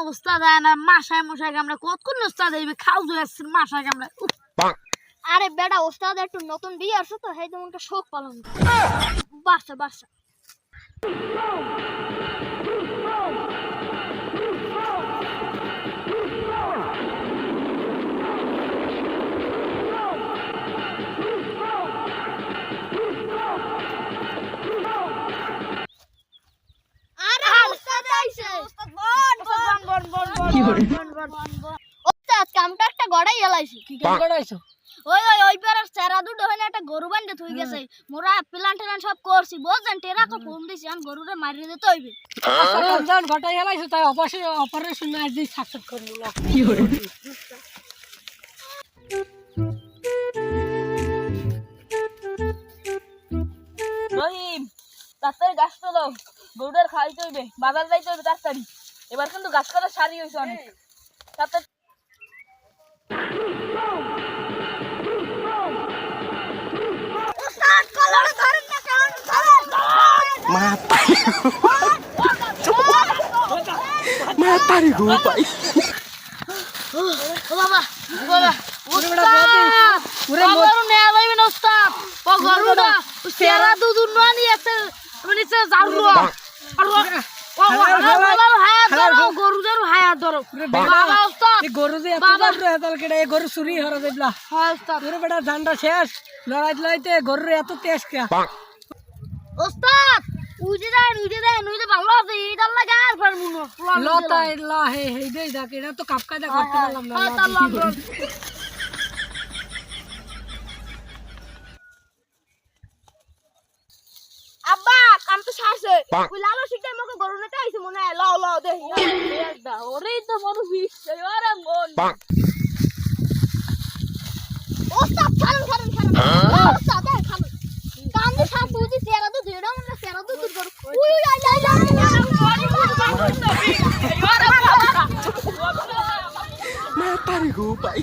উস্তাদ আয় না মাসায় মশাই আমরা কতক্ষণ উস্তাদ হইবে খাও জুয়াচ্ছেন মাসায় আমরা আরে বেটা ওস্তাদ একটু নতুন বিয়ে আসছে তো সেই তোমাকে শোক পালন বাচ্চা বাচ্চা আরে ওস্তাদ আইছে ওস্তাদ ওস্তাদ কামটা একটা গড়াই এলাইছি কি কাম করাইছো? ওই পারের চেরা দুটো হইলে একটা গরু বান্ধে থই গেছে মোরা প্ল্যান ট্যান সব করছি বুঝছেন টেরাকে ফোন দিছি আমি গরুরে মারিয়ে দিতে হইবে কাম ঘটাই হেলাইছো তাই অপারেশন না আজ সাকসেস করব না। রহিম তাড়াতাড়ি গাছ তো দাও গরুটার খাইতে হইবে বাজার যাইতে হইবে তাড়াতাড়ি এবার কিন্তু গাছ কাটা সারি হইছে অনেক তাড়াতাড়ি ওস্তাদ কলরে ধরেন না কারণ Matarí go pai. ও বাবা বাবা পুরে গরু নেয়া যাইবে না উস্তাদ ও গরুটা সেরা দুধ নানি আছে মানে সে জারু গরুদের হায়াত ধরো বাবা উস্তাদ এই গরু যে এত বাবা। জানতো এত কেডা এই গরু চুরি হরা দেবলা হ্যাঁ উস্তাদ পুরো বেটা ধানটা শেষ লড়াই লড়াইতে গরুর এত তেজ কে উস্তাদ উজে দেন উজে ভালো আছে এইটার লাগে আর পারবো না লতা লা হে হে দেই দেখ এটা তো কাপকায়দা করতে পারলাম না আব্বা কাম তো সারছে ওই লালো শিখতে আমাকে গরু নিতে আইছে মনে হয় লাও লাও দে ওরেই তো বড় বিষ ওরে মন ওস্তাদ খান ওস্তাদ খান কাম তো সারছে উজি চেরা তো দেড় মানে চেরা তো গরু we I Matarí go pai.